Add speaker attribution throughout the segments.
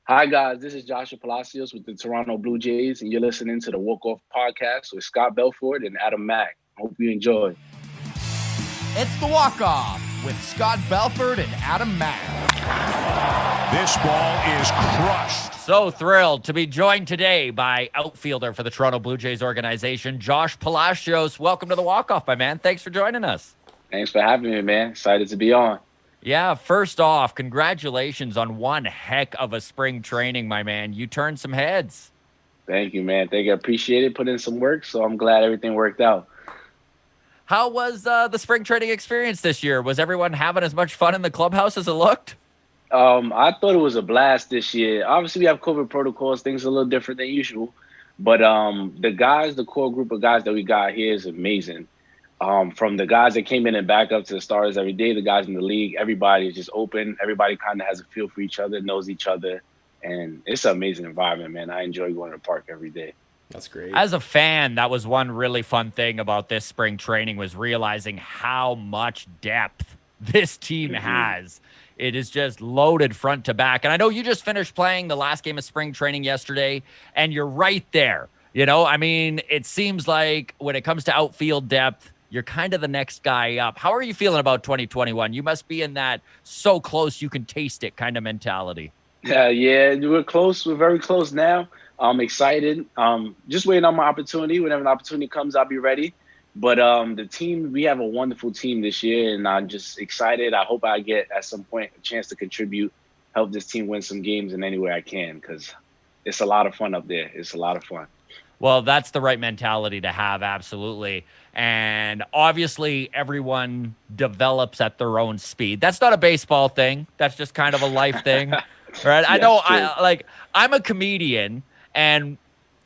Speaker 1: Hi, guys. This is Joshua Palacios with the Toronto Blue Jays, and you're listening to the Walk Off Podcast with Scott Belford and Adam Mack. Hope you enjoy.
Speaker 2: It's the walk-off with Scott Belford and Adam Mack.
Speaker 3: This ball is crushed.
Speaker 4: So thrilled to be joined today by outfielder for the Toronto Blue Jays organization, Josh Palacios. Welcome to the walk-off, my man. Thanks for joining us.
Speaker 1: Thanks for having me, man. Excited to be on.
Speaker 4: Yeah, first off, congratulations on one heck of a spring training, my man. You turned some heads.
Speaker 1: Thank you, man. Thank you. I appreciate it. Put in some work, so I'm glad everything worked out.
Speaker 4: How was the spring training experience this year? Was everyone having as much fun in the clubhouse as it looked?
Speaker 1: I thought it was a blast this year. Obviously, we have COVID protocols. Things are a little different than usual. But the core group of guys that we got here is amazing. From the guys that came in and back up to the starters every day, the guys in the league, everybody is just open. Everybody kind of has a feel for each other, knows each other. And it's an amazing environment, man. I enjoy going to the park every day.
Speaker 2: That's great.
Speaker 4: As a fan, that was one really fun thing about this spring training was realizing how much depth this team has. It is just loaded front to back. And I know you just finished playing the last game of spring training yesterday, and you're right there. You know, I mean, it seems like when it comes to outfield depth, you're kind of the next guy up. How are you feeling about 2021? You must be in that so close you can taste it kind of mentality.
Speaker 1: Yeah, we're close. We're very close now. I'm excited. Just waiting on my opportunity. Whenever an opportunity comes, I'll be ready. But the team, we have a wonderful team this year, and I'm just excited. I hope I get, at some point, a chance to contribute, help this team win some games in any way I can, because it's a lot of fun up there. It's a lot of fun.
Speaker 4: Well, that's the right mentality to have, absolutely. And obviously, everyone develops at their own speed. That's not a baseball thing. That's just kind of a life thing, right? I know. I'm a comedian, and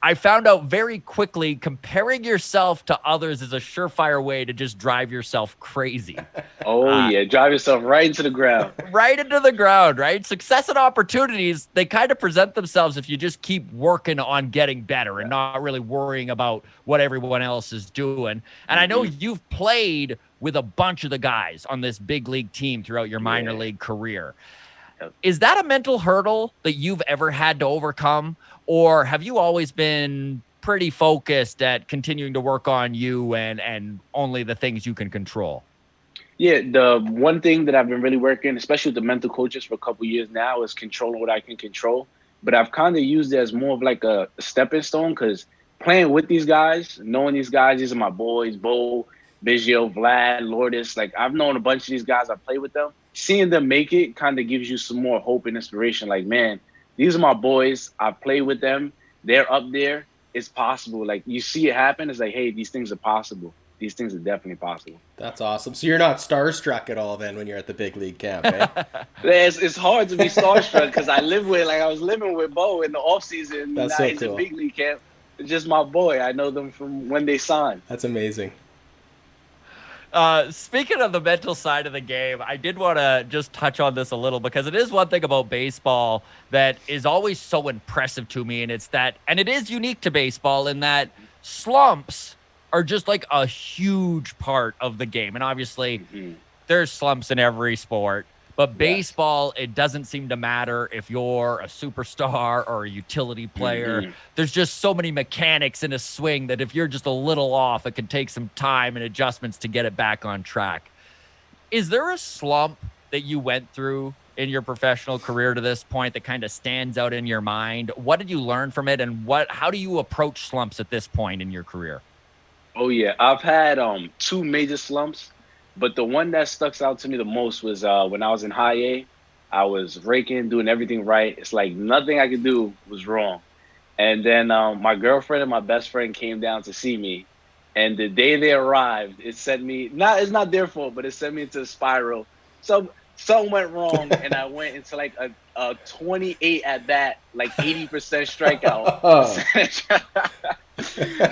Speaker 4: I found out very quickly comparing yourself to others is a surefire way to just drive yourself crazy.
Speaker 1: Yeah, drive yourself right into the ground.
Speaker 4: Right into the ground, right? Success and opportunities, they kind of present themselves if you just keep working on getting better and not really worrying about what everyone else is doing. And I know you've played with a bunch of the guys on this big league team throughout your minor league career. Is that a mental hurdle that you've ever had to overcome? Or have you always been pretty focused at continuing to work on you and only the things you can control?
Speaker 1: Yeah, the one thing that I've been really working, especially with the mental coaches for a couple of years now, is controlling what I can control. But I've kind of used it as more of like a stepping stone, because playing with these guys, knowing these guys, these are my boys, Bo, Biggio, Vlad, Lourdes. Like, I've known a bunch of these guys. I play with them. Seeing them make it kind of gives you some more hope and inspiration. Like, man, these are my boys. I play with them. They're up there. It's possible. Like, you see it happen. It's like, hey, these things are possible. These things are definitely possible.
Speaker 2: That's awesome. So you're not starstruck at all then when you're at the big league camp, eh?
Speaker 1: It's hard to be starstruck because I was living with Bo in the offseason.
Speaker 2: That's
Speaker 1: now
Speaker 2: so
Speaker 1: he's
Speaker 2: cool.
Speaker 1: a big league camp. It's just my boy. I know them from when they signed.
Speaker 2: That's amazing.
Speaker 4: Speaking of the mental side of the game, I did want to just touch on this a little because it is one thing about baseball that is always so impressive to me. And it is unique to baseball in that slumps are just like a huge part of the game. And obviously there's slumps in every sport, but baseball, it doesn't seem to matter if you're a superstar or a utility player. There's just so many mechanics in a swing that if you're just a little off, it can take some time and adjustments to get it back on track. Is there a slump that you went through in your professional career to this point that kind of stands out in your mind? What did you learn from it, and how do you approach slumps at this point in your career?
Speaker 1: Oh, yeah. I've had two major slumps, but the one that stuck out to me the most was when I was in high A. I was raking, doing everything right. It's like nothing I could do was wrong. And then my girlfriend and my best friend came down to see me. And the day they arrived, it sent me, it's not their fault, but it sent me into a spiral. So something went wrong, and I went into like a 28 at bat, like 80% strikeout.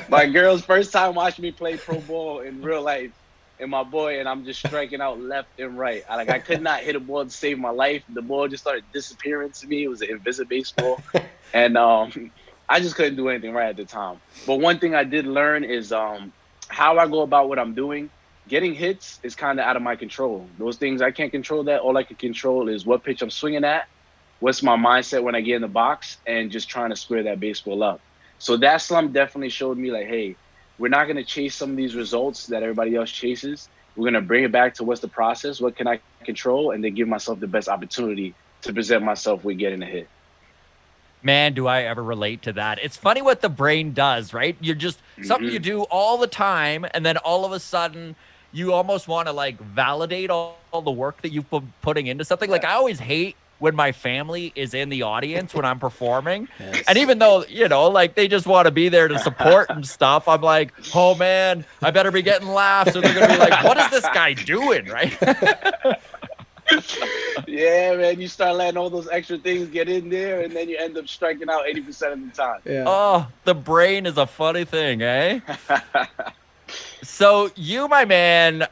Speaker 1: My girl's first time watching me play pro ball in real life, and my boy, and I'm just striking out left and right. I could not hit a ball to save my life. The ball just started disappearing to me. It was an invisible baseball, and I just couldn't do anything right at the time. But one thing I did learn is how I go about what I'm doing. Getting hits is kind of out of my control. Those things I can't control that. All I can control is what pitch I'm swinging at what's my mindset when I get in the box, and just trying to square that baseball up. So that slump definitely showed me like, hey, we're not going to chase some of these results that everybody else chases. We're going to bring it back to what's the process, what can I control, and then give myself the best opportunity to present myself with getting a hit.
Speaker 4: Man, do I ever relate to that. It's funny what the brain does, right? You're just something you do all the time, and then all of a sudden you almost want to like validate all the work that you've been putting into something. Like I always hate when my family is in the audience when I'm performing.
Speaker 5: Yes.
Speaker 4: And even though, like they just want to be there to support and stuff, I'm like, oh man, I better be getting laughs. Or they're going to be like, what is this guy doing? Right?
Speaker 1: Yeah, man, you start letting all those extra things get in there, and then you end up striking out 80% of the time.
Speaker 5: Yeah.
Speaker 4: Oh, the brain is a funny thing, eh? So you, my man,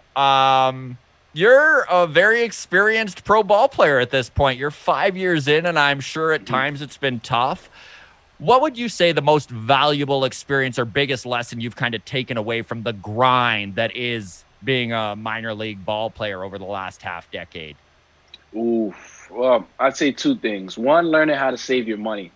Speaker 4: you're a very experienced pro ball player at this point. You're 5 years in, and I'm sure at times it's been tough. What would you say the most valuable experience or biggest lesson you've kind of taken away from the grind that is being a minor league ball player over the last half decade?
Speaker 1: Oof. Well, I'd say two things. One, learning how to save your money.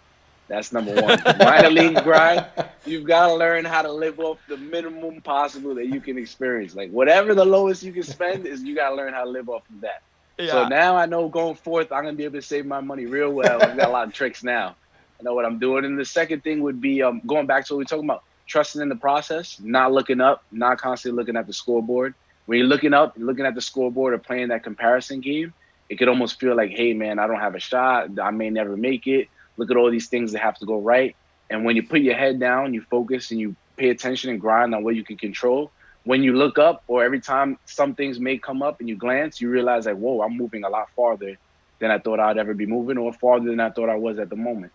Speaker 1: That's number one. Minor league grind, you've got to learn how to live off the minimum possible that you can experience. Like whatever the lowest you can spend is, you got to learn how to live off of that.
Speaker 4: Yeah.
Speaker 1: So now I know going forth, I'm going to be able to save my money real well. I've got a lot of tricks now. I know what I'm doing. And the second thing would be going back to what we were talking about, trusting in the process, not looking up, not constantly looking at the scoreboard. When you're looking up, looking at the scoreboard or playing that comparison game, it could almost feel like, hey, man, I don't have a shot. I may never make it. Look at all these things that have to go right. And when you put your head down, you focus and you pay attention and grind on what you can control. When you look up, or every time some things may come up and you glance, you realize like, whoa, I'm moving a lot farther than I thought I'd ever be moving, or farther than I thought I was at the moment.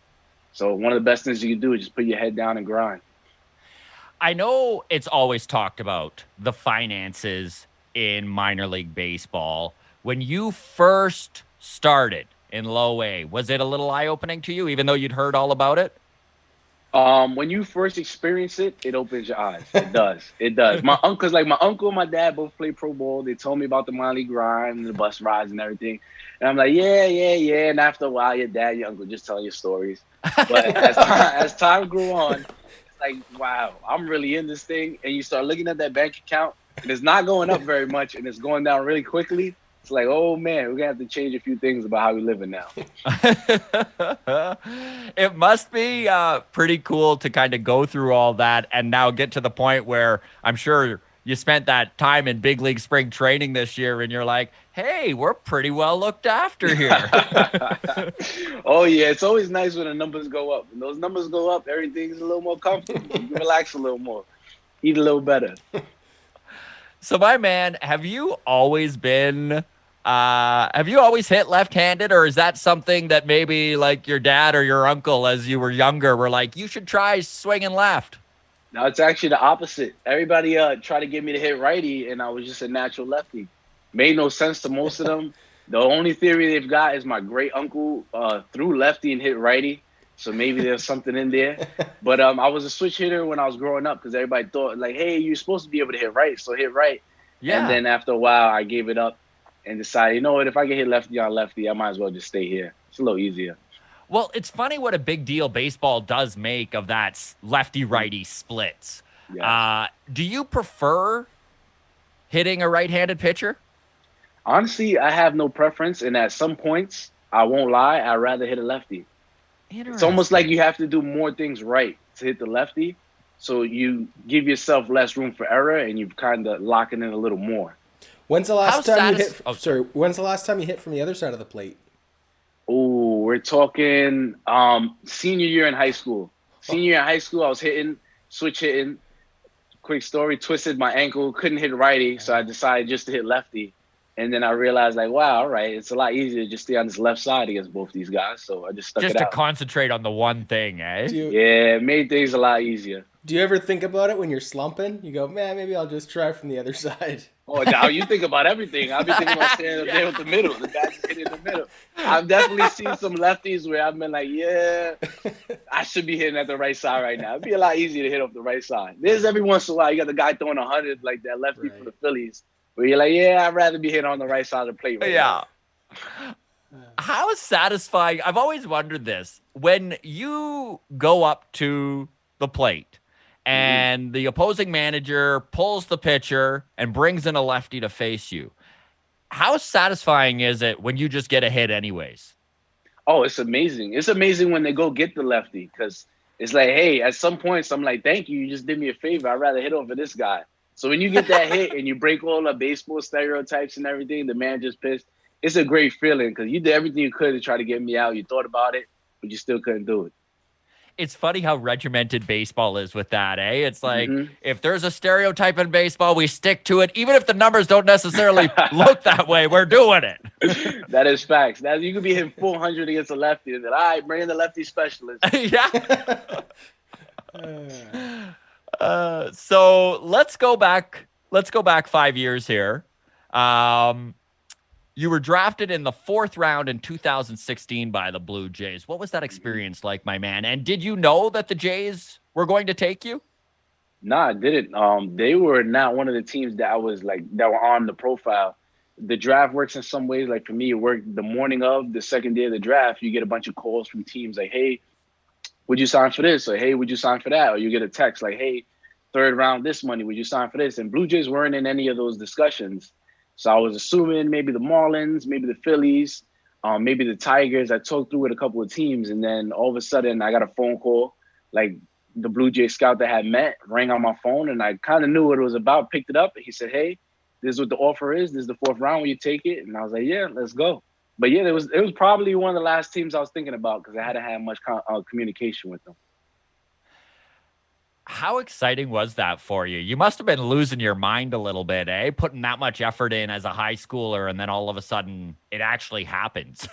Speaker 1: So one of the best things you can do is just put your head down and grind.
Speaker 4: I know it's always talked about the finances in minor league baseball. When you first started in low A, was it a little eye-opening to you, even though you'd heard all about it?
Speaker 1: When you first experience it, it opens your eyes. It does. It does. My uncle and my dad both play pro ball. They told me about the minor league grind and the bus rides and everything. And I'm like, yeah. And after a while, your dad, your uncle just telling you stories. But as time grew on, it's like, wow, I'm really in this thing. And you start looking at that bank account, and it's not going up very much, and it's going down really quickly. It's like, oh, man, we're going to have to change a few things about how we're living now.
Speaker 4: It must be pretty cool to kind of go through all that and now get to the point where I'm sure you spent that time in big league spring training this year and you're like, hey, we're pretty well looked after here.
Speaker 1: Oh, yeah. It's always nice when the numbers go up. When those numbers go up, everything's a little more comfortable. You can relax a little more, eat a little better.
Speaker 4: So, my man, have you always hit left-handed, or is that something that maybe like your dad or your uncle as you were younger were like, you should try swinging left?
Speaker 1: No, it's actually the opposite. Everybody tried to get me to hit righty, and I was just a natural lefty. Made no sense to most of them. The only theory they've got is my great uncle threw lefty and hit righty. So maybe there's something in there. But I was a switch hitter when I was growing up, because everybody thought like, hey, you're supposed to be able to hit right, so hit right.
Speaker 4: Yeah.
Speaker 1: And then after a while, I gave it up and decided, you know what, if I can hit lefty on lefty, I might as well just stay here. It's a little easier.
Speaker 4: Well, it's funny what a big deal baseball does make of that lefty-righty splits.
Speaker 1: Yeah.
Speaker 4: Do you prefer hitting a right-handed pitcher?
Speaker 1: Honestly, I have no preference. And at some points, I won't lie, I'd rather hit a lefty. It's almost like you have to do more things right to hit the lefty. So you give yourself less room for error, and you kind of lock it in a little more.
Speaker 5: When's the last time you hit? When's the last time you hit from the other side of the plate?
Speaker 1: Oh, we're talking senior year in high school. Senior year in high school, I was switch hitting. Quick story, twisted my ankle, couldn't hit righty, so I decided just to hit lefty. And then I realized, like, wow, all right, it's a lot easier to just stay on this left side against both these guys. So I just stuck it out.
Speaker 4: Just to concentrate on the one thing, eh?
Speaker 1: Yeah, it made things a lot easier.
Speaker 5: Do you ever think about it when you're slumping? You go, man, maybe I'll just try from the other side.
Speaker 1: Oh, now you think about everything. I've been thinking about standing up there with the middle. The guy just hit in the middle. I've definitely seen some lefties where I've been like, yeah, I should be hitting at the right side right now. It'd be a lot easier to hit off the right side. There's every once in a while, you got the guy throwing 100 like that lefty for the Phillies, where you're like, yeah, I'd rather be hitting on the right side of the plate right now.
Speaker 4: How satisfying. I've always wondered this. When you go up to the plate and the opposing manager pulls the pitcher and brings in a lefty to face you, how satisfying is it when you just get a hit anyways?
Speaker 1: Oh, it's amazing. It's amazing when they go get the lefty because it's like, hey, at some points I'm like, thank you. You just did me a favor. I'd rather hit over this guy. So when you get that hit and you break all the baseball stereotypes and everything, the man just pissed. It's a great feeling because you did everything you could to try to get me out. You thought about it, but you still couldn't do it.
Speaker 4: It's funny how regimented baseball is with that, eh? It's like
Speaker 1: Mm-hmm.
Speaker 4: if there's a stereotype in baseball, we stick to it. Even if the numbers don't necessarily look that way, we're doing it.
Speaker 1: That is facts. That you could be hitting 400 against a lefty, and then all right, bring in the lefty specialist.
Speaker 4: Yeah. So let's go back. Let's go back 5 years here. You were drafted in the 4th round in 2016 by the Blue Jays. What was that experience like, my man? And did you know that the Jays were going to take you?
Speaker 1: Nah, I didn't. They were not one of the teams that I was like that were on the profile. The draft works in some ways. Like for me, it worked the morning of the second day of the draft. You get a bunch of calls from teams like, "Hey, would you sign for this?" Or "Hey, would you sign for that?" Or you get a text like, "Hey, 3rd round this money, would you sign for this?" And Blue Jays weren't in any of those discussions. So I was assuming maybe the Marlins, maybe the Phillies, maybe the Tigers. I talked through with a couple of teams, and then all of a sudden I got a phone call. Like the Blue Jay scout that had met rang on my phone, and I kind of knew what it was about. Picked it up, and he said, "Hey, this is what the offer is. This is the 4th round. Will you take it?" And I was like, "Yeah, let's go." But yeah, it was probably one of the last teams I was thinking about because I hadn't had much communication with them.
Speaker 4: How exciting was that for you? You must have been losing your mind a little bit, eh? Putting that much effort in as a high schooler, and then all of a sudden it actually happens.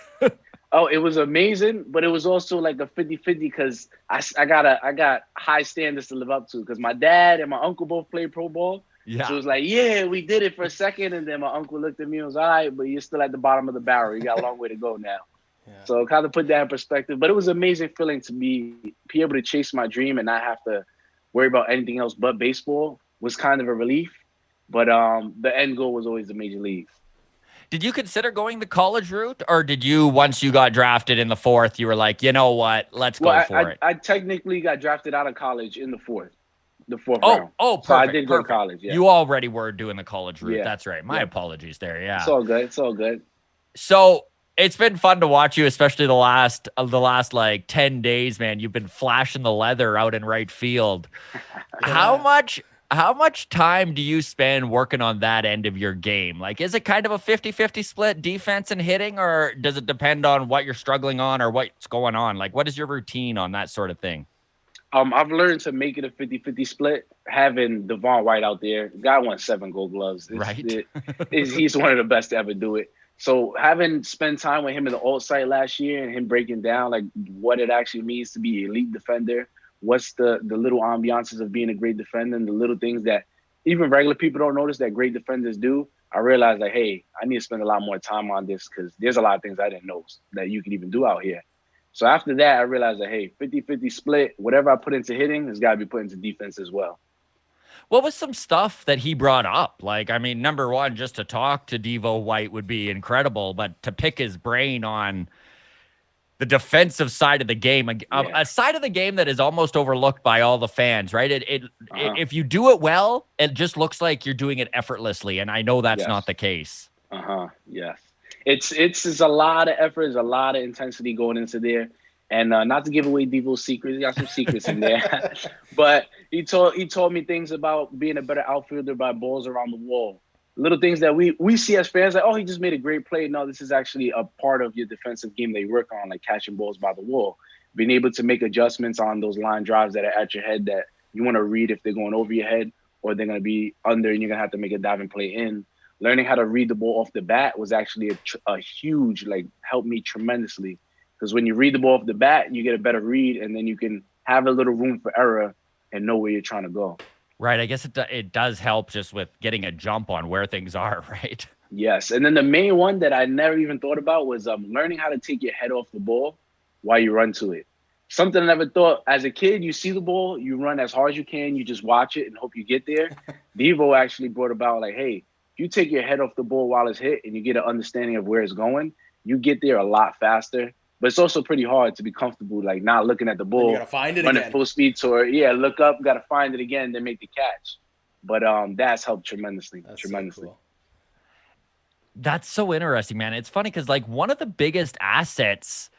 Speaker 1: Oh, it was amazing, but it was also like a 50-50 because I got high standards to live up to because my dad and my uncle both played pro ball.
Speaker 4: Yeah.
Speaker 1: So it was like, yeah, we did it for a second, and then my uncle looked at me and was all right, but you're still at the bottom of the barrel. You got a long way to go now.
Speaker 5: Yeah.
Speaker 1: So kind of put that in perspective. But it was an amazing feeling to be able to chase my dream and not have to worry about anything else but baseball was kind of a relief. But the end goal was always the major leagues.
Speaker 4: Did you consider going the college route, or did you, once you got drafted in the 4th, you were like, you know what, let's go for it?
Speaker 1: I technically got drafted out of college in the 4th round.
Speaker 4: Oh, perfect.
Speaker 1: So I did go to college, yeah.
Speaker 4: You already were doing the college route.
Speaker 1: Yeah.
Speaker 4: That's right. My apologies there, yeah.
Speaker 1: It's all good. It's all good.
Speaker 4: So it's been fun to watch you, especially the last like 10 days, man. You've been flashing the leather out in right field. How much time do you spend working on that end of your game? Like, is it kind of a 50-50 split, defense and hitting, or does it depend on what you're struggling on or what's going on? Like, what is your routine on that sort of thing?
Speaker 1: I've learned to make it a 50-50 split, having Devon White out there. The guy won 7 Gold Gloves.
Speaker 4: Right.
Speaker 1: He's one of the best to ever do it. So having spent time with him in the alt site last year and him breaking down like what it actually means to be an elite defender, what's the little ambiances of being a great defender and the little things that even regular people don't notice that great defenders do, I realized like, hey, I need to spend a lot more time on this because there's a lot of things I didn't know that you can even do out here. So after that, I realized that, hey, 50-50 split, whatever I put into hitting has got to be put into defense as well.
Speaker 4: What was some stuff that he brought up? Like, I mean, number one, just to talk to Devo White would be incredible, but to pick his brain on the defensive side of the game, a side of the game that is almost overlooked by all the fans, right? If you do it well, it just looks like you're doing it effortlessly, and I know that's not the case.
Speaker 1: Yes. It's a lot of effort, there's a lot of intensity going into there. And not to give away Devo's secrets, he got some secrets in there. But he told me things about being a better outfielder by balls around the wall. Little things that we see as fans, like, oh, he just made a great play. No, this is actually a part of your defensive game that you work on, like catching balls by the wall. Being able to make adjustments on those line drives that are at your head that you want to read if they're going over your head or they're going to be under and you're going to have to make a diving play in. Learning how to read the ball off the bat was actually a huge, like, helped me tremendously. Because when you read the ball off the bat, you get a better read, and then you can have a little room for error and know where you're trying to go.
Speaker 4: Right. I guess it does help just with getting a jump on where things are, right?
Speaker 1: Yes. And then the main one that I never even thought about was learning how to take your head off the ball while you run to it. Something I never thought. As a kid, you see the ball, you run as hard as you can, you just watch it and hope you get there. Devo actually brought about like, hey, if you take your head off the ball while it's hit and you get an understanding of where it's going, you get there a lot faster. But it's also pretty hard to be comfortable, like not looking at the
Speaker 5: Then you
Speaker 1: ball,
Speaker 5: gotta find it
Speaker 1: running
Speaker 5: again.
Speaker 1: full speed toward, look up, got to find it again, then make the catch. But that's helped tremendously,
Speaker 5: That's
Speaker 1: tremendously.
Speaker 5: so cool.
Speaker 4: That's so interesting, man. It's funny because like one of the biggest assets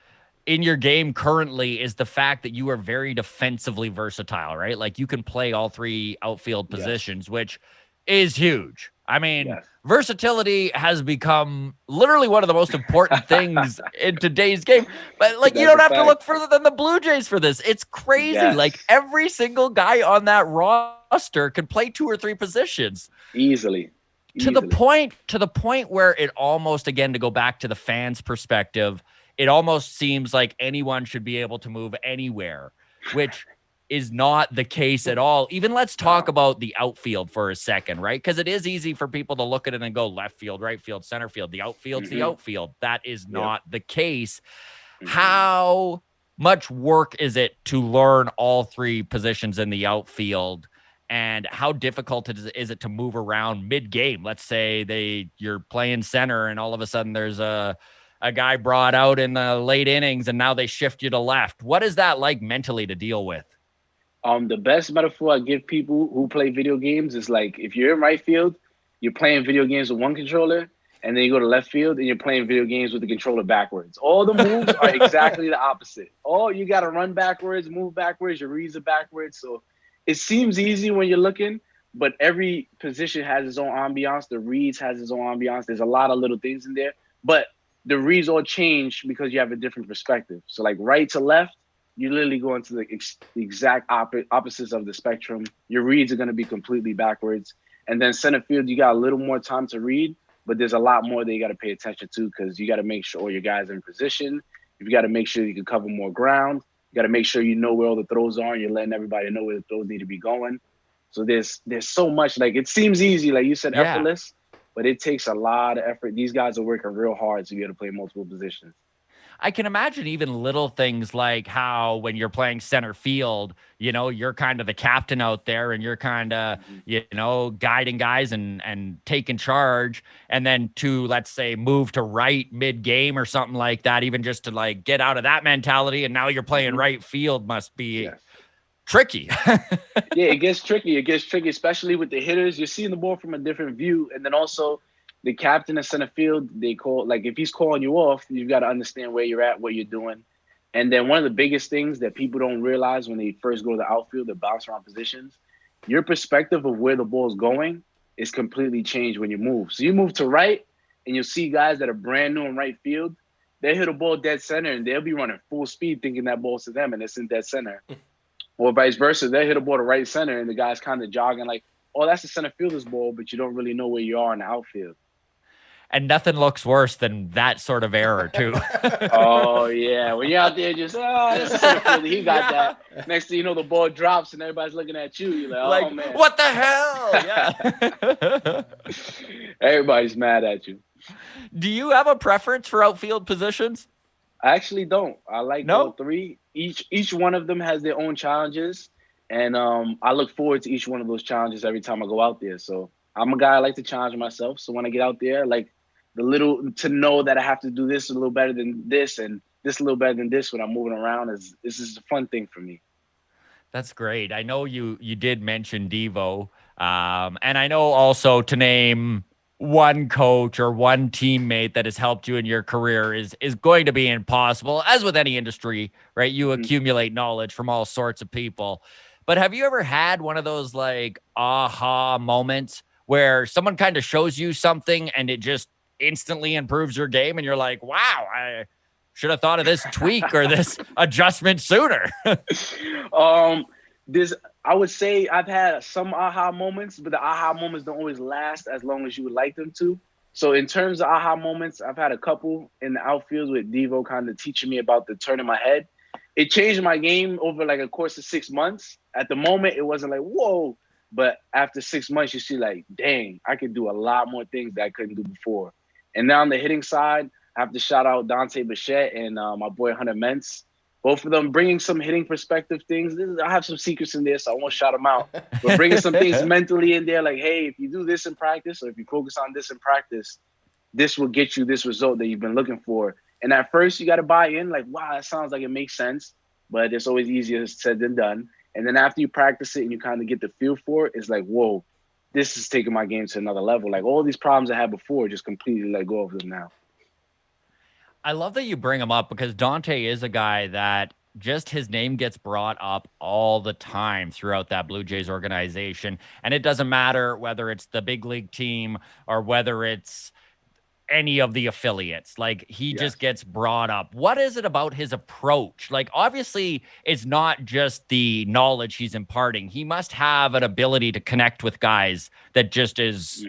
Speaker 4: in your game currently is the fact that you are very defensively versatile, right? Like you can play all three outfield
Speaker 1: Yes.
Speaker 4: positions, which is huge. I mean,
Speaker 1: Yes.
Speaker 4: versatility has become literally one of the most important things in today's game. But like, you
Speaker 1: That's
Speaker 4: don't
Speaker 1: a
Speaker 4: have to
Speaker 1: fact.
Speaker 4: look further than the Blue Jays for this. It's crazy.
Speaker 1: Yes.
Speaker 4: Like every single guy on that roster can play 2 or 3 positions.
Speaker 1: Easily.
Speaker 4: To the point where it almost, again, to go back to the fans' perspective, it almost seems like anyone should be able to move anywhere, which is not the case at all. Even let's talk about the outfield for a second, right? Because it is easy for people to look at it and go left field, right field, center field. The outfield's the outfield. That is not the case. How much work is it to learn all 3 positions in the outfield? And how difficult is it to move around mid-game? Let's say you're playing center and all of a sudden there's a guy brought out in the late innings and now they shift you to left. What is that like mentally to deal with?
Speaker 1: The best metaphor I give people who play video games is like if you're in right field, you're playing video games with one controller, and then you go to left field and you're playing video games with the controller backwards. All the moves are exactly the opposite. You got to run backwards, move backwards, your reads are backwards. So it seems easy when you're looking, but every position has its own ambiance. The reads has its own ambiance. There's a lot of little things in there, but the reads all change because you have a different perspective. So like right to left, you literally go into the exact opposites of the spectrum. Your reads are going to be completely backwards. And then center field, you got a little more time to read, but there's a lot more that you got to pay attention to because you got to make sure all your guys are in position. You got to make sure you can cover more ground. You got to make sure you know where all the throws are and you're letting everybody know where the throws need to be going. So there's so much. Like it seems easy, like you said, effortless, but it takes a lot of effort. These guys are working real hard to be able to play multiple positions.
Speaker 4: I can imagine even little things like how when you're playing center field, you're kind of the captain out there and you're kind of, guiding guys and taking charge. And then to, let's say, move to right mid-game or something like that, even just to like get out of that mentality. And now you're playing right field must be tricky.
Speaker 1: Yeah, it gets tricky. It gets tricky, especially with the hitters. You're seeing the ball from a different view. And then also the captain of center field, they call, like if he's calling you off, you've got to understand where you're at, what you're doing. And then one of the biggest things that people don't realize when they first go to the outfield, they bounce around positions, your perspective of where the ball's going is completely changed when you move. So you move to right and you'll see guys that are brand new in right field. They hit a ball dead center and they'll be running full speed thinking that ball's to them and it's in dead center. Or vice versa, they hit a ball to right center and the guy's kind of jogging like, oh, that's the center fielder's ball, but you don't really know where you are in the outfield.
Speaker 4: And nothing looks worse than that sort of error, too.
Speaker 1: Oh, yeah. When you're out there just, that's the center fielder. He got that. Next thing you know, the ball drops and everybody's looking at you. You're like, oh, man.
Speaker 4: What the hell? Yeah.
Speaker 1: Everybody's mad at you.
Speaker 4: Do you have a preference for outfield positions?
Speaker 1: I actually don't. I like all 3. Each one of them has their own challenges. And I look forward to each one of those challenges every time I go out there. So I'm a guy I like to challenge myself. So when I get out there, like to know that I have to do this a little better than this and this a little better than this when I'm moving around this is a fun thing for me.
Speaker 4: That's great. I know you did mention Devo. And I know also to name one coach or one teammate that has helped you in your career is going to be impossible. As with any industry, right? You accumulate knowledge from all sorts of people. But have you ever had one of those like aha moments where someone kind of shows you something and it just instantly improves your game and you're like, wow, I should have thought of this tweak or this adjustment sooner?
Speaker 1: I would say I've had some aha moments, but the aha moments don't always last as long as you would like them to. So in terms of aha moments, I've had a couple in the outfield with Devo kind of teaching me about the turn in my head. It changed my game over like a course of 6 months. At the moment, it wasn't like, whoa. But after 6 months, you see like, dang, I could do a lot more things that I couldn't do before. And now on the hitting side, I have to shout out Dante Bichette and my boy Hunter Mentz. Both of them bringing some hitting perspective things. I have some secrets in there, so I won't shout them out. But bringing some things mentally in there, like, hey, if you do this in practice or if you focus on this in practice, this will get you this result that you've been looking for. And at first, you got to buy in, like, wow, that sounds like it makes sense, but it's always easier said than done. And then after you practice it and you kind of get the feel for it, it's like, whoa, this is taking my game to another level. Like all these problems I had before, just completely let go of them now.
Speaker 4: I love that you bring him up because Dante is a guy that just his name gets brought up all the time throughout that Blue Jays organization. And it doesn't matter whether it's the big league team or whether it's any of the affiliates. Like he just gets brought up. What is it about his approach? Like obviously it's not just the knowledge he's imparting. He must have an ability to connect with guys that just is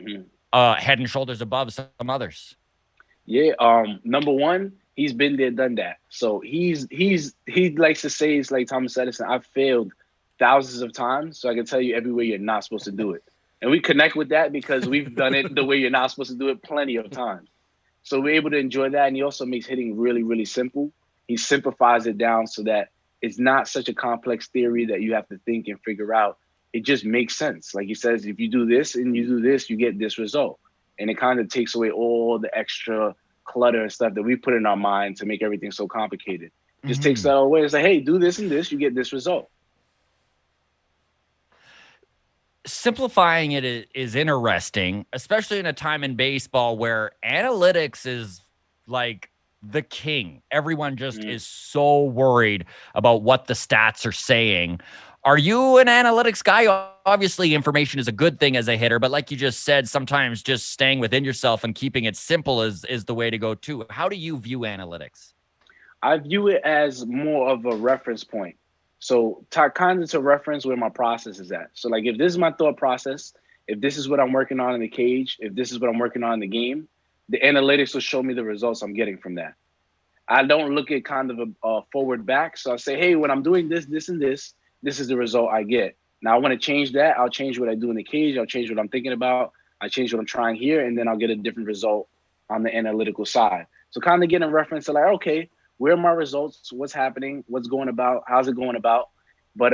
Speaker 4: head and shoulders above some others.
Speaker 1: Yeah. Number one, he's been there, done that. So he likes to say, it's like Thomas Edison, I've failed thousands of times, so I can tell you every way you're not supposed to do it. And we connect with that because we've done it the way you're not supposed to do it plenty of times. So we're able to enjoy that. And he also makes hitting really, really simple. He simplifies it down so that it's not such a complex theory that you have to think and figure out. It just makes sense. Like he says, if you do this and you do this, you get this result. And it kind of takes away all the extra clutter and stuff that we put in our mind to make everything so complicated. Just takes that away. It's like, hey, do this and this, you get this result.
Speaker 4: Simplifying it is interesting, especially in a time in baseball where analytics is like the king. Everyone just is so worried about what the stats are saying. Are you an analytics guy? Obviously, information is a good thing as a hitter, but like you just said, sometimes just staying within yourself and keeping it simple is the way to go too. How do you view analytics?
Speaker 1: I view it as more of a reference point. So kind of to reference where my process is at. So like if this is my thought process, if this is what I'm working on in the cage, if this is what I'm working on in the game, the analytics will show me the results I'm getting from that. I don't look at kind of a forward back. So I say, hey, when I'm doing this, this, and this is the result I get. Now I want to change that. I'll change what I do in the cage. I'll change what I'm thinking about. I change what I'm trying here, and then I'll get a different result on the analytical side. So kind of getting a reference to like, okay, where are my results? What's happening? What's going about? How's it going about? But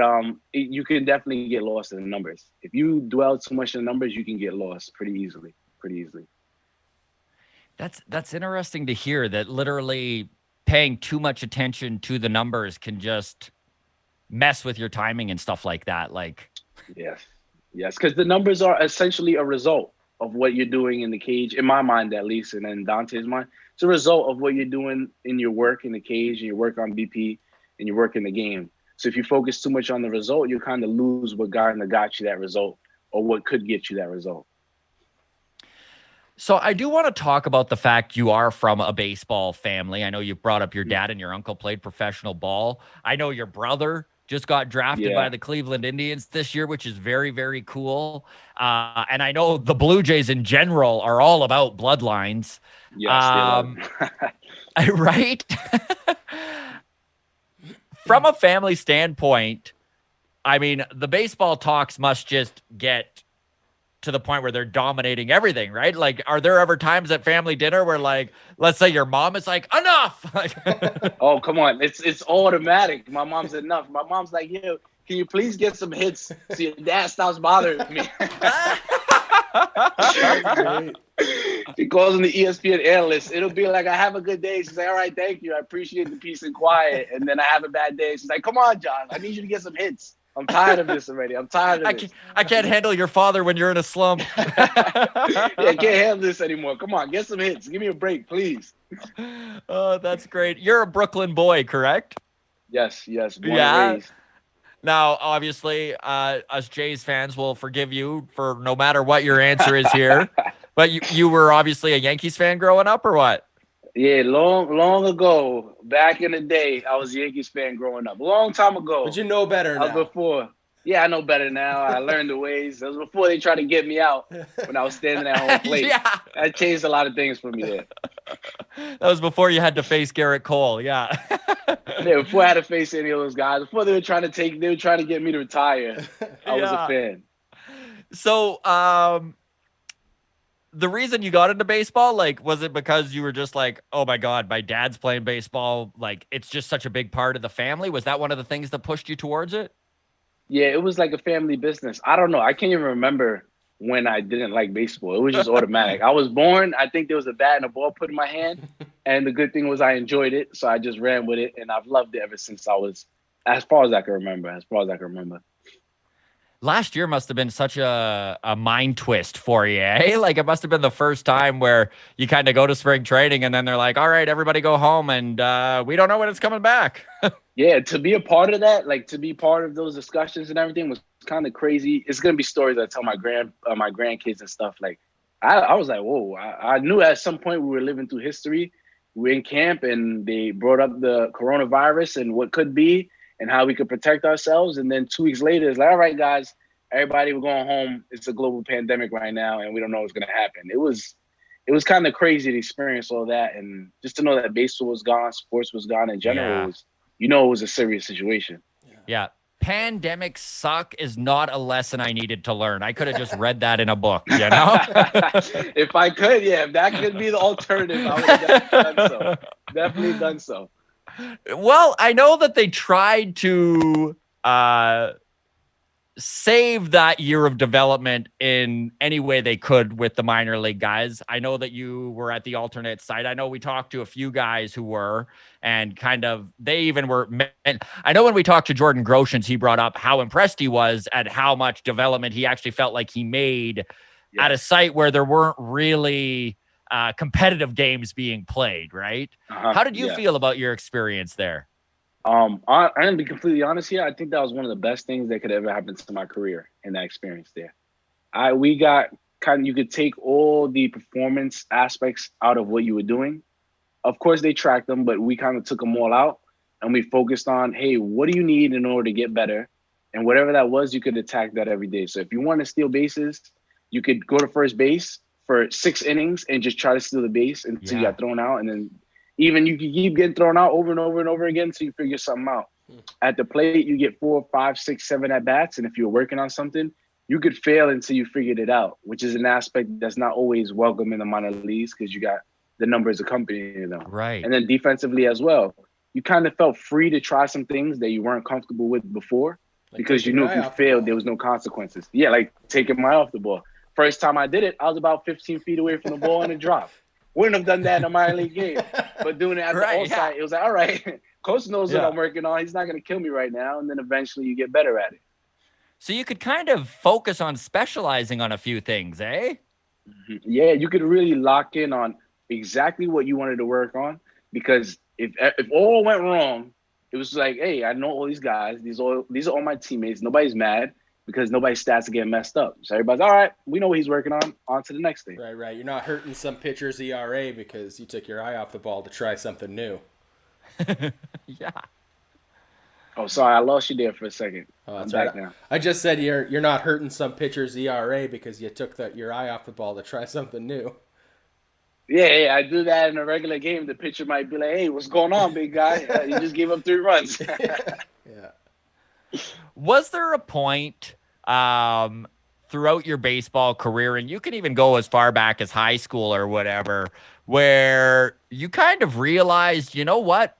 Speaker 1: you can definitely get lost in the numbers. If you dwell too much in the numbers, you can get lost pretty easily.
Speaker 4: That's interesting to hear that literally paying too much attention to the numbers can just mess with your timing and stuff like that. Like,
Speaker 1: yes, because the numbers are essentially a result of what you're doing in the cage, in my mind at least, and in Dante's mind. It's a result of what you're doing in your work in the cage, and your work on BP, and your work in the game. So if you focus too much on the result, you kind of lose what got you that result, or what could get you that result.
Speaker 4: So I do want to talk about the fact you are from a baseball family. I know you brought up your dad and your uncle played professional ball. I know your brother just got drafted by the Cleveland Indians this year, which is very, very cool. And I know the Blue Jays in general are all about bloodlines.
Speaker 1: Yes,
Speaker 4: right? From a family standpoint, I mean, the baseball talks must just get to the point where they're dominating everything, right? Like, are there ever times at family dinner where, like, let's say your mom is like, enough?
Speaker 1: Oh, come on. It's automatic. My mom's enough. My mom's like, yo, can you please get some hits so your dad stops bothering me? She calls him the ESPN analyst. It'll be like, I have a good day. She's like, all right, thank you. I appreciate the peace and quiet. And then I have a bad day. She's like, come on, John. I need you to get some hits. I'm tired of this already. I'm tired of this.
Speaker 4: I can't handle your father when you're in a slump.
Speaker 1: I can't handle this anymore. Come on, get some hits. Give me a break, please.
Speaker 4: Oh, that's great. You're a Brooklyn boy, correct?
Speaker 1: Yes. Born and raised.
Speaker 4: Now, obviously, us Jays fans will forgive you for no matter what your answer is here. But you were obviously a Yankees fan growing up, or what?
Speaker 1: Yeah, long ago, back in the day, I was a Yankees fan growing up. A long time ago.
Speaker 5: But you know better now.
Speaker 1: Before. Yeah, I know better now. I learned the ways. That was before they tried to get me out when I was standing at home plate.
Speaker 4: Yeah.
Speaker 1: That changed a lot of things for me there.
Speaker 4: That was before you had to face Garrett Cole. Yeah.
Speaker 1: Yeah, before I had to face any of those guys. Before they were trying to get me to retire. I was a fan.
Speaker 4: So, the reason you got into baseball, like, was it because you were just like, oh my God, my dad's playing baseball? Like, it's just such a big part of the family. Was that one of the things that pushed you towards it?
Speaker 1: Yeah, it was like a family business. I don't know. I can't even remember when I didn't like baseball. It was just automatic. I was born, I think there was a bat and a ball put in my hand, and the good thing was I enjoyed it, so I just ran with it, and I've loved it ever since I was, as far as I can remember.
Speaker 4: Last year must have been such a mind twist for you, eh? Like it must have been the first time where you kind of go to spring training and then they're like, all right, everybody go home and we don't know when it's coming back.
Speaker 1: Yeah, to be a part of that, like to be part of those discussions and everything was kind of crazy. It's gonna be stories I tell my grandkids and stuff. Like I was like, whoa, I knew at some point we were living through history. We were in camp and they brought up the coronavirus and what could be and how we could protect ourselves. And then 2 weeks later, it's like, all right, guys, everybody, we're going home. It's a global pandemic right now, and we don't know what's gonna happen. It was kind of crazy to experience all that, and just to know that baseball was gone, sports was gone in general was, it was a serious situation.
Speaker 4: Yeah. Pandemics suck is not a lesson I needed to learn. I could have just read that in a book, you know?
Speaker 1: If I could, if that could be the alternative, I would have done so. Definitely done so.
Speaker 4: Well, I know that they tried to save that year of development in any way they could with the minor league guys. I know that you were at the alternate site. I know we talked to a few guys who were, and kind of, they even were. I know when we talked to Jordan Groshans, he brought up how impressed he was at how much development he actually felt like he made at a site where there weren't really competitive games being played, right? How did you feel about your experience there?
Speaker 1: I'm gonna be completely honest here. I think that was one of the best things that could ever happen to my career in that experience there. We got you could take all the performance aspects out of what you were doing. Of course, they tracked them, but we kind of took them all out and we focused on, hey, what do you need in order to get better? And whatever that was, you could attack that every day. So if you want to steal bases, you could go to first base for 6 innings and just try to steal the base until you got thrown out, and then even you can keep getting thrown out over and over and over again until you figure something out. At the plate, you get 4, 5, 6, 7 at bats, and if you're working on something, you could fail until you figured it out, which is an aspect that's not always welcome in the minor leagues because you got the numbers accompanying them.
Speaker 4: Right.
Speaker 1: And then defensively as well, you kind of felt free to try some things that you weren't comfortable with before, because you knew if you failed, there was no consequences. Yeah, like taking my eye off the ball. First time I did it, I was about 15 feet away from the ball and it dropped. Wouldn't have done that in a minor league game, but doing it at the all-side, it was like, all right, coach knows what I'm working on. He's not going to kill me right now, and then eventually you get better at it.
Speaker 4: So you could kind of focus on specializing on a few things, eh?
Speaker 1: Yeah, you could really lock in on exactly what you wanted to work on, because if all went wrong, it was like, hey, I know all these guys. These are all my teammates. Nobody's mad, because nobody's stats are getting messed up. So everybody's, all right, we know what he's working on to the next thing.
Speaker 5: Right. You're not hurting some pitcher's ERA because you took your eye off the ball to try something new.
Speaker 4: Yeah.
Speaker 1: Oh, sorry, I lost you there for a second.
Speaker 5: Oh, that's
Speaker 1: I'm
Speaker 5: right.
Speaker 1: back now.
Speaker 5: I just said you're not hurting some pitcher's ERA because you took your eye off the ball to try something new.
Speaker 1: Yeah, I do that in a regular game. The pitcher might be like, hey, what's going on, big guy? You just gave up 3 runs.
Speaker 5: Yeah.
Speaker 4: Was there a point throughout your baseball career, and you can even go as far back as high school or whatever, where you kind of realized, you know what,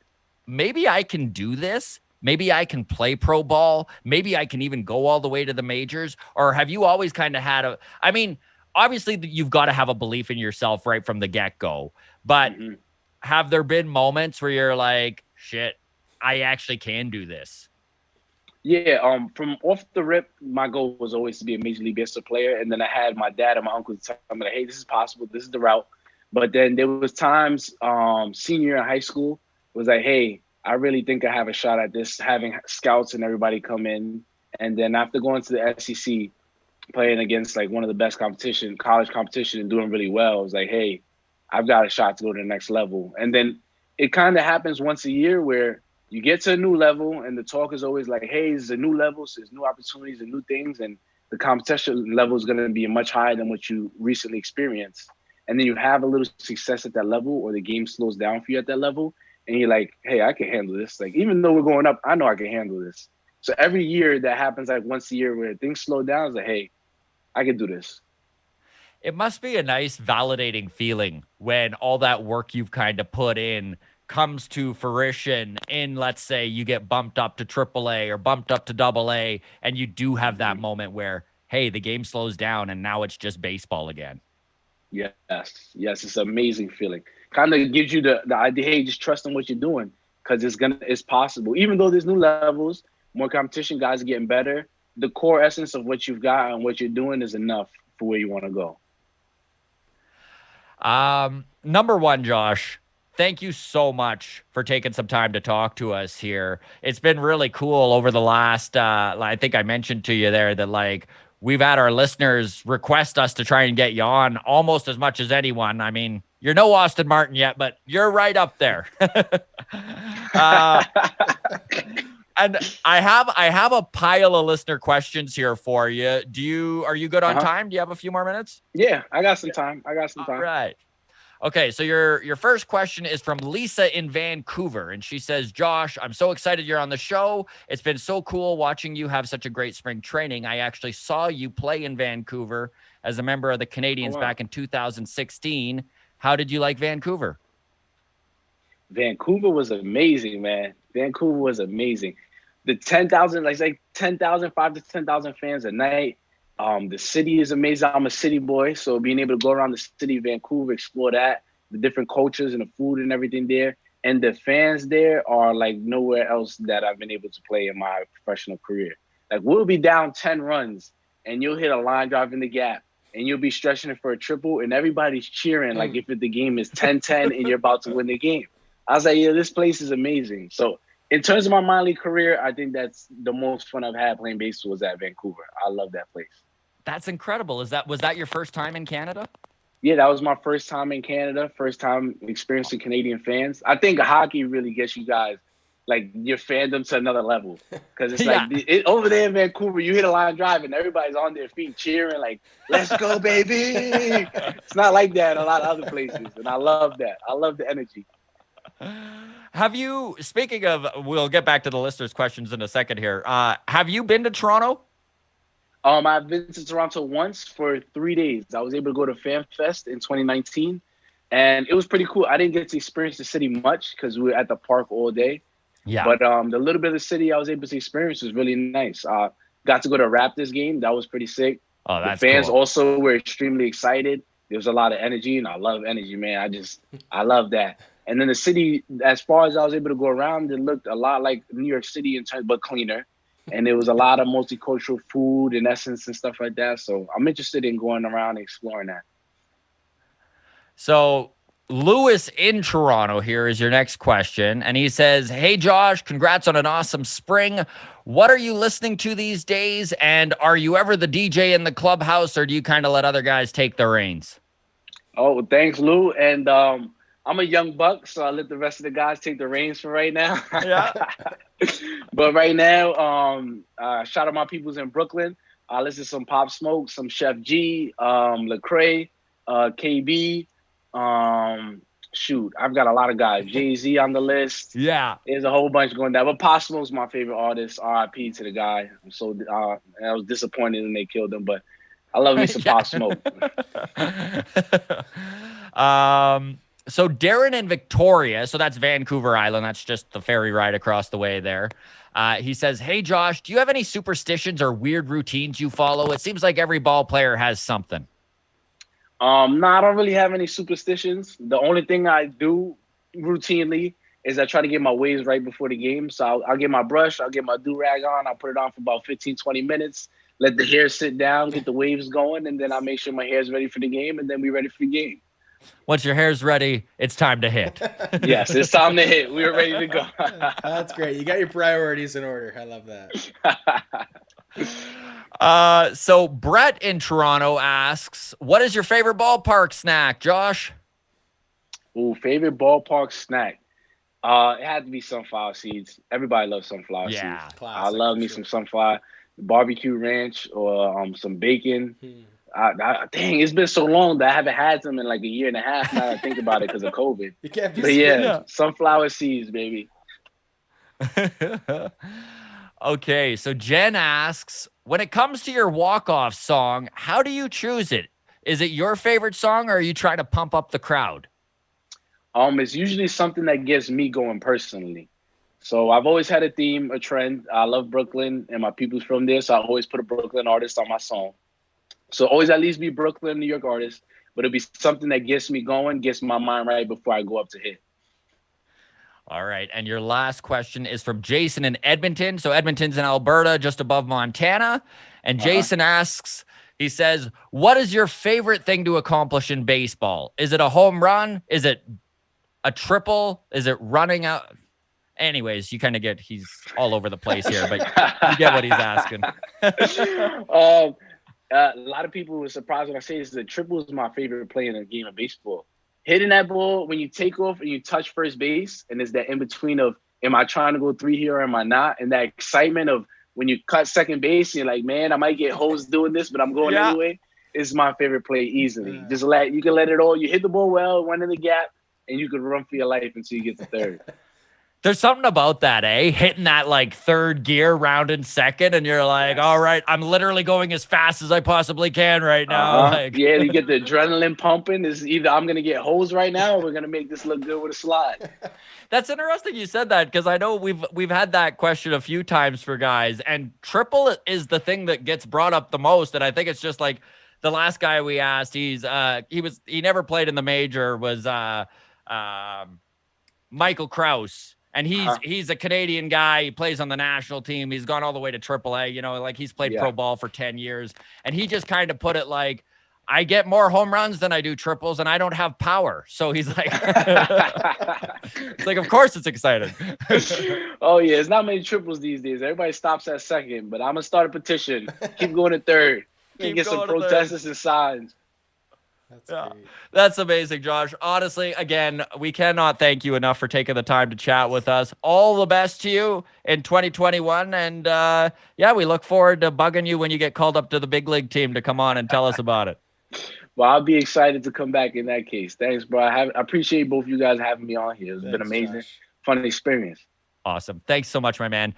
Speaker 4: maybe I can do this. Maybe I can play pro ball. Maybe I can even go all the way to the majors. Or have you always kind of had obviously you've got to have a belief in yourself right from the get-go, but have there been moments where you're like, shit, I actually can do this?
Speaker 1: Yeah, from off the rip, my goal was always to be a Major League Baseball player. And then I had my dad and my uncle tell me, like, hey, this is possible. This is the route. But then there was times, senior year in high school, it was like, hey, I really think I have a shot at this, having scouts and everybody come in. And then after going to the SEC, playing against like one of the best college competition and doing really well, it was like, hey, I've got a shot to go to the next level. And then it kind of happens once a year where you get to a new level and the talk is always like, hey, it's a new level, so there's new opportunities and new things, and the competition level is going to be much higher than what you recently experienced. And then you have a little success at that level, or the game slows down for you at that level, and you're like, hey, I can handle this. Like, even though we're going up, I know I can handle this. So every year that happens, like once a year where things slow down, it's like, hey, I can do this.
Speaker 4: It must be a nice validating feeling when all that work you've kind of put in comes to fruition in, let's say, you get bumped up to AAA or bumped up to AA, and you do have that moment where, hey, the game slows down and now it's just baseball again.
Speaker 1: Yes, it's an amazing feeling. Kind of gives you the idea, hey, just trust in what you're doing because it's possible. Even though there's new levels, more competition, guys are getting better. The core essence of what you've got and what you're doing is enough for where you want to go.
Speaker 4: Number one, Josh, thank you so much for taking some time to talk to us here. It's been really cool over the last, I think I mentioned to you there that like we've had our listeners request us to try and get you on almost as much as anyone. I mean, you're no Austin Martin yet, but you're right up there. uh, and I have a pile of listener questions here for you. Are you good on time? Do you have a few more minutes?
Speaker 1: Yeah, I got some time.
Speaker 4: All right. Okay, so your first question is from Lisa in Vancouver, and she says, Josh, I'm so excited you're on the show. It's been so cool watching you have such a great spring training. I actually saw you play in Vancouver as a member of the Canadians back in 2016. How did you like Vancouver?
Speaker 1: Vancouver was amazing, man. Vancouver was amazing. The 10,000, like 10,000, 5,000 to 10,000 fans a night. The city is amazing. I'm a city boy, so being able to go around the city of Vancouver, explore that, the different cultures and the food and everything there, and the fans there are like nowhere else that I've been able to play in my professional career. Like we'll be down 10 runs, and you'll hit a line drive in the gap, and you'll be stretching it for a triple, and everybody's cheering like if the game is 10-10 and you're about to win the game. I was like, yeah, this place is amazing. So in terms of my minor league career, I think that's the most fun I've had playing baseball was at Vancouver. I love that place.
Speaker 4: That's incredible. Was that your first time in Canada?
Speaker 1: Yeah, that was my first time in Canada, first time experiencing Canadian fans. I think hockey really gets you guys, like, your fandom to another level. Because it's like, over there in Vancouver, you hit a line drive and everybody's on their feet cheering, like, let's go, baby. It's not like that in a lot of other places. And I love that. I love the energy.
Speaker 4: Have you, speaking of, we'll get back to the listeners' questions in a second here. Have you been to Toronto?
Speaker 1: I've been to Toronto once for 3 days. I was able to go to Fan Fest in 2019, and it was pretty cool. I didn't get to experience the city much because we were at the park all day.
Speaker 4: Yeah.
Speaker 1: But the little bit of the city I was able to experience was really nice. Got to go to a Raptors game. That was pretty sick.
Speaker 4: Oh, that's
Speaker 1: the fans
Speaker 4: cool.
Speaker 1: also were extremely excited. There was a lot of energy, and I love energy, man. I love that. And then the city, as far as I was able to go around, it looked a lot like New York City in terms, but cleaner. And there was a lot of multicultural food and essence and stuff like that. So I'm interested in going around and exploring that.
Speaker 4: So Lewis in Toronto here is your next question. And he says, hey, Josh, congrats on an awesome spring. What are you listening to these days? And are you ever the DJ in the clubhouse, or do you kind of let other guys take the reins?
Speaker 1: Oh, thanks, Lou. And I'm a young buck, so I let the rest of the guys take the reins for right now.
Speaker 4: Yeah.
Speaker 1: But right now, shout out my peoples in Brooklyn. I listen to some Pop Smoke, some Chef G, Lecrae, KB. Shoot, I've got a lot of guys. Jay-Z on the list.
Speaker 4: Yeah.
Speaker 1: There's a whole bunch going down. But Pop Smoke's my favorite artist. R.I.P. to the guy. I'm so I was disappointed when they killed him, but I love me some Pop Smoke.
Speaker 4: So Darren in Victoria, so that's Vancouver Island. That's just the ferry ride across the way there. He says, hey, Josh, do you have any superstitions or weird routines you follow? It seems like every ball player has something.
Speaker 1: No, I don't really have any superstitions. The only thing I do routinely is I try to get my waves right before the game. So I'll get my brush, I'll get my do-rag on, I'll put it on for about 15, 20 minutes, let the hair sit down, get the waves going, and then I'll make sure my hair is ready for the game, and then we're ready for the game.
Speaker 4: Once your hair's ready, it's time to hit.
Speaker 1: Yes, it's time to hit. We are ready to go.
Speaker 5: That's great. You got your priorities in order. I love that.
Speaker 4: So Brett in Toronto asks, what is your favorite ballpark snack, Josh?
Speaker 1: Ooh, favorite ballpark snack? It had to be sunflower seeds. Everybody loves sunflower seeds.
Speaker 5: Classic,
Speaker 1: I love me some sunflower barbecue ranch or some bacon. Dang, it's been so long that I haven't had them in like a year and a half now that I think about it because of COVID.
Speaker 5: You can't be
Speaker 1: but yeah, sunflower seeds, baby.
Speaker 4: Okay, so Jen asks, when it comes to your walk-off song, how do you choose it? Is it your favorite song, or are you trying to pump up the crowd?
Speaker 1: It's usually something that gets me going personally. So I've always had a theme, a trend. I love Brooklyn and my people's from there, so I always put a Brooklyn artist on my song. So always at least be Brooklyn, New York artist, but it'll be something that gets me going, gets my mind right before I go up to hit.
Speaker 4: All right. And your last question is from Jason in Edmonton. So Edmonton's in Alberta, just above Montana. And Jason asks, he says, what is your favorite thing to accomplish in baseball? Is it a home run? Is it a triple? Is it running out? Anyways, you kind of get, he's all over the place here, but you get what he's asking.
Speaker 1: A lot of people were surprised when I say this. The triple is my favorite play in a game of baseball. Hitting that ball when you take off and you touch first base, and there's that in between of, am I trying to go 3 here or am I not? And that excitement of when you cut second base, and you're like, man, I might get hosed doing this, but I'm going anyway. Is my favorite play easily. You can let it all. You hit the ball well, run in the gap, and you can run for your life until you get to third.
Speaker 4: There's something about that, hitting that like third gear, rounding second, and you're like, all right, I'm literally going as fast as I possibly can right now. Like,
Speaker 1: yeah, you get the adrenaline pumping. Is either I'm gonna get hosed right now, or we're gonna make this look good with a slide.
Speaker 4: That's interesting you said that, because I know we've had that question a few times for guys, and triple is the thing that gets brought up the most. And I think it's just like the last guy we asked, he never played in the major, was Michael Krause. And he's a Canadian guy. He plays on the national team. He's gone all the way to AAA. Like he's played pro ball for 10 years. And he just kind of put it like, I get more home runs than I do triples, and I don't have power. So he's like, it's like, of course it's exciting.
Speaker 1: Oh, yeah. There's not many triples these days. Everybody stops at second. But I'm going to start a petition. Keep going to third. Get some protesters and signs.
Speaker 4: That's amazing, Josh. Honestly, again, we cannot thank you enough for taking the time to chat with us. All the best to you in 2021. And we look forward to bugging you when you get called up to the big league team to come on and tell us about it.
Speaker 1: Well, I'll be excited to come back in that case. Thanks, bro. I appreciate both of you guys having me on here. It's been amazing. Josh. Fun experience.
Speaker 4: Awesome. Thanks so much, my man.